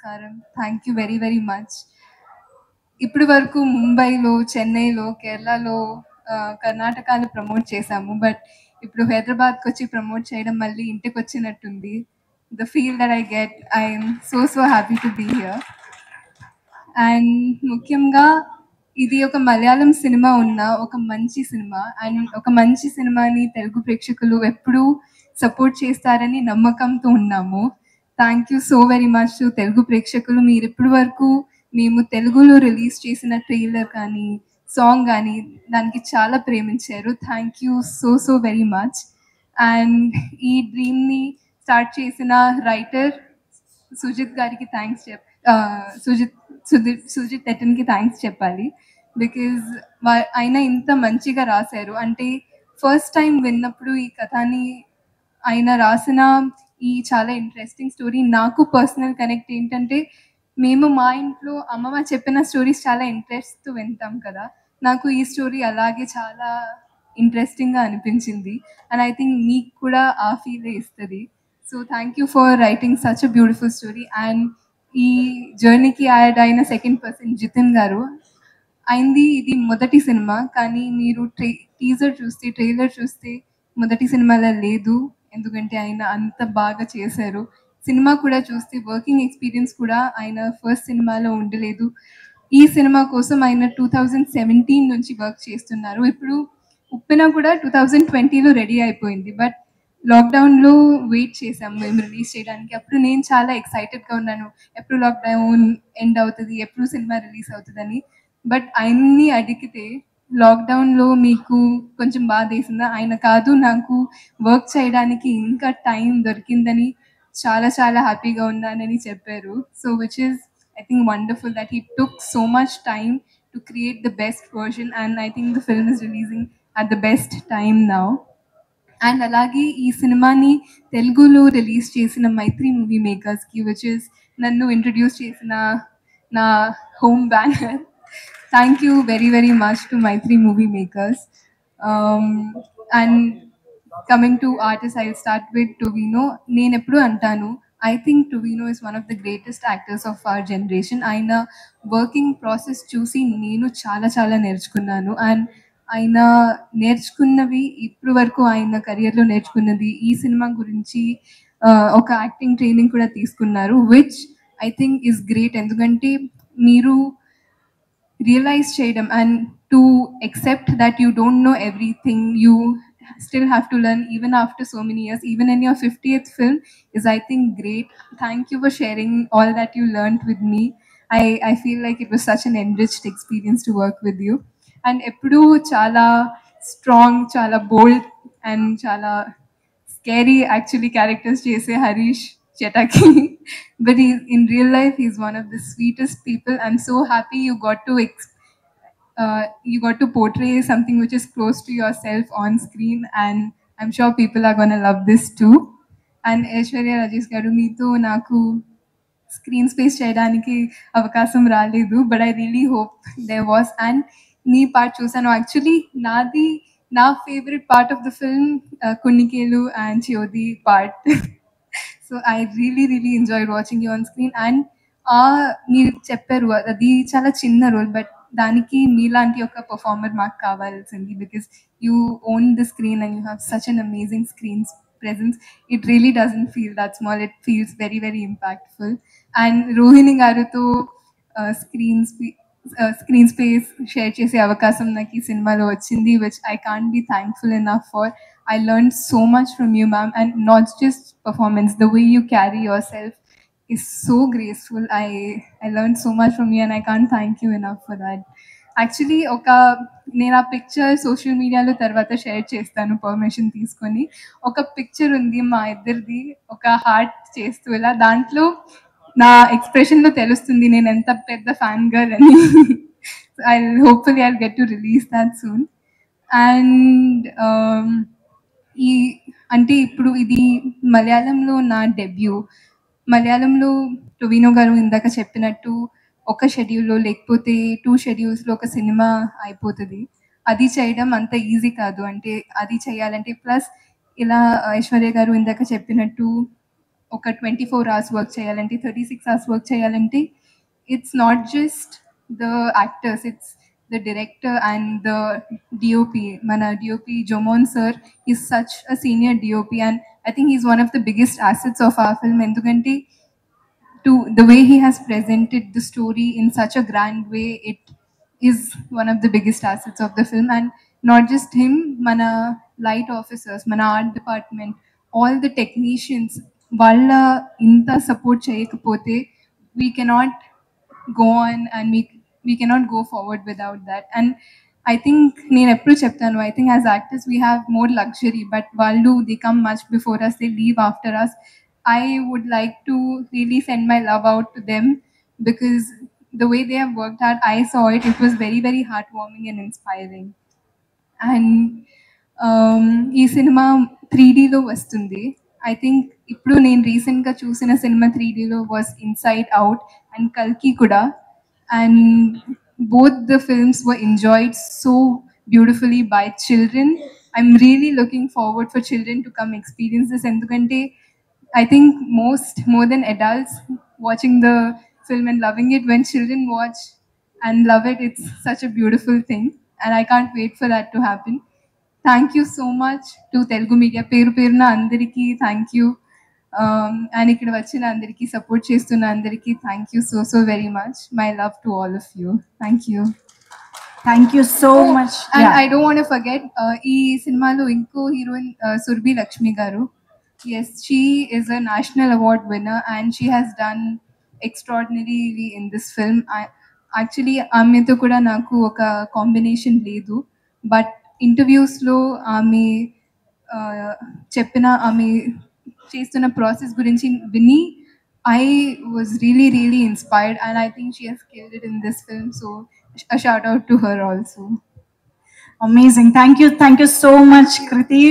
నమస్కారం. Thank you very very much. ఇప్పటి వరకు ముంబైలో, చెన్నైలో, కేరళలో, కర్ణాటకలో ప్రమోట్ చేశాము. బట్ ఇప్పుడు హైదరాబాద్‌కొచ్చి ప్రమోట్ చేయడం మళ్ళీ ఇంటికొచ్చినట్టుంది. The feel that I get, I am so happy to be here. And ముఖ్యంగా ఇది ఒక మలయాళం సినిమా ఉన్న ఒక మంచి సినిమా. అండ్ ఒక మంచి సినిమాని తెలుగు ప్రేక్షకులు ఎప్పుడూ సపోర్ట్ చేస్తారని నమ్మకంతో ఉన్నాము. Thank you so very much to Telugu ప్రేక్షకులు. మీరు ఇప్పటి వరకు మేము తెలుగులో రిలీజ్ చేసిన ట్రైలర్ కానీ, సాంగ్ కానీ దానికి చాలా ప్రేమించారు. Thank you so very much. And ఈ డ్రీమ్‌ని స్టార్ట్ చేసిన రైటర్ సుజిత్ గారికి థ్యాంక్స్ సుజిత్ ఎటన్‌కి థ్యాంక్స్ చెప్పాలి. బికాజ్ ఆయన ఇంత మంచిగా రాశారు. అంటే ఫస్ట్ టైం విన్నప్పుడు ఈ కథని ఆయన రాసిన ఈ చాలా ఇంట్రెస్టింగ్ స్టోరీ నాకు పర్సనల్ కనెక్ట్ ఏంటంటే, మేము మా ఇంట్లో అమ్మమ్మ చెప్పిన స్టోరీస్ చాలా ఇంట్రెస్ట్‌తో వింటాం కదా! నాకు ఈ స్టోరీ అలాగే చాలా ఇంట్రెస్టింగ్‌గా అనిపించింది. అండ్ ఐ థింక్ మీకు కూడా ఆ ఫీలే ఇస్తది. So thank you for writing such a beautiful story. And ఈ జర్నీకి యాడ్ అయిన సెకండ్ పర్సన్ జితిన్ గారు. ఆయనది ఇది మొదటి సినిమా. కానీ మీరు ట్రైలర్ చూస్తే మొదటి సినిమాలా లేదు. ఎందుకంటే ఆయన అంత బాగా చేశారు. సినిమా కూడా చూస్తే వర్కింగ్ ఎక్స్‌పీరియన్స్ కూడా ఆయన ఫస్ట్ సినిమాలో ఉండలేదు. ఈ సినిమా కోసం ఆయన 2017 నుంచి వర్క్ చేస్తున్నారు. ఇప్పుడు 'ఉప్పెన' కూడా 2020లో రెడీ అయిపోయింది. బట్ లాక్‌డౌన్‌లో వెయిట్ చేసాం మేము రిలీజ్ చేయడానికి. అప్పుడు నేను చాలా ఎక్సైటెడ్‌గా ఉన్నాను. ఎప్పుడు లాక్‌డౌన్ ఎండ్ అవుతది? ఎప్పుడు సినిమా రిలీజ్ అవుతదని. బట్ ఆయన్ని అడిగితే లాక్‌డౌన్‌లో మీకు కొంచెం బాధేసిందా? ఆయన కాదు, నాకు వర్క్ చేయడానికి ఇంకా టైం దొరికిందని చాలా హ్యాపీగా ఉన్నానని చెప్పారు. So which is I think wonderful that he took so much time to create the best version. And I think the film is releasing at the best time now. And అలాగే ఈ సినిమాని తెలుగులో release చేసిన Mythri movie మేకర్స్‌కి which is నన్ను introduce చేసిన నా home banner. Thank you very much to Mythri movie makers. And coming to artist, I will start with Tovino. నేనెప్పుడూ అంటాను, I think Tovino is one of the greatest actors of our generation. ఆయన working process చూసి నేను చాలా నేర్చుకున్నాను. And ఆయన నేర్చుకున్నవి ఇప్పటి వరకు ఆయన కెరియర్‌లో నేర్చుకున్నది ఈ సినిమా గురించి ఒక యాక్టింగ్ ట్రైనింగ్ కూడా తీసుకున్నారు. Which I think is great. ఎందుకంటే మీరు రియలైజ్ చేయడం and to accept that you don't know everything. You still have to learn even after so many years. Even in your 50th film is, I think, great. Thank you for sharing all that you learned with me. I feel like it was such an enriched experience to work with you. And ఎప్పుడూ చాలా strong, చాలా బోల్డ్ and చాలా scary actually characters చేసే Harish చెటాకి. But in real life, he's one of the sweetest people. I'm so happy you got to portray something which is close to yourself on screen, and I'm sure people are going to love this too. And Aishwarya Rajesh garu, meeto naku screen space చేయడానికి అవకాశం రాలేదు. But I really hope there was. And నీ part చూసాను. Actually నా favourite part of the film కున్నికేలు and చియోది part. So I really enjoyed watching you on screen. And మీరు చెప్పారు అది చాలా చిన్న రోల్, బట్ దానికి మీలాంటి ఒక పర్ఫార్మర్ మాకు కావాల్సింది. Because you own the screen and you have such an amazing screen presence. It really doesn't feel that small. It feels very impactful. And Rohini garuto screen space share chese avakasam naki cinema lo vachindi, which I can't be thankful enough for. I learned so much from you, ma'am, and not just performance. The way you carry yourself is so graceful. I learned so much from you, and I can't thank you enough for that. Actually నేను ఆ picture social మీడియాలో తర్వాత share చేస్తాను permission తీసుకొని. ఒక picture ఉంది మా ఇద్దరిది, ఒక హార్ట్ చేస్తూ ఇలా. దాంట్లో నా ఎక్స్ప్రెషన్లో తెలుస్తుంది నేను ఎంత పెద్ద ఫ్యాన్ గర్ల్ అని. Hopefully I get to release that soon. And ఈ అంటే ఇప్పుడు ఇది మలయాళంలో నా డెబ్యూ. మలయాళంలో టొవినో గారు ఇందాక చెప్పినట్టు ఒక షెడ్యూల్లో లేకపోతే 2 షెడ్యూల్స్‌లో ఒక సినిమా అయిపోతది. అది చేయడం అంత ఈజీ కాదు. అంటే అది చేయాలంటే ప్లస్ ఇలా ఐశ్వర్య గారు ఇందాక చెప్పినట్టు ఒక 24 hours వర్క్ చేయాలంటే 36 hours వర్క్ చేయాలంటే it's not just the actors, it's the director and the DOP. మన DOP Jomon sir is such a senior DOP and I think is one of the biggest assets of our film. ఎందుకంటే to the way he has presented the story in such a grand way, it is one of the biggest assets of the film. And not just him, mana light officers, mana art department, all the technicians, valla inta support cheyakapothe we cannot go on, and we cannot go forward without that. And I think నేను ఎప్పుడు చెప్తాను, I think as actors we have more luxury, but వాళ్ళు they come much before us, they leave after us. I would like to really send my love out to them because the way they have worked hard, I saw it, it was very very heartwarming and inspiring. And ఈ cinema 3Dలో వస్తుంది. I think ఇప్పుడు నేను రీసెంట్గా చూసిన cinema 3Dలో was inside out and కల్కి కూడా. And both the films were enjoyed so beautifully by children. I'm really looking forward for children to come experience this. ఎందుకంటే I think more than adults watching the film and loving it, when children watch and love it, it's such a beautiful thing. And I can't wait for that to happen. Thank you so much to Telugu media. Peru Peruna andariki thank you. And ikkada vachina andariki support chestunna andariki thank you so very much. My love to all of you. Thank you. Thank you so much. And I don't want to forget ee cinemalo inko heroine Surbhi Lakshmi garu. Yes, she is a national award winner and she has done extraordinarily in this film. Actually ఆమెతో కూడా నాకు ఒక combination లేదు, but ఇంటర్వ్యూస్లో ఆమె చెప్పిన ఆమె చేస్తున్న process గురించి విని I was really inspired and I think she has killed it in this film. So a shout out to her also. Amazing. Thank you so much, Kriti.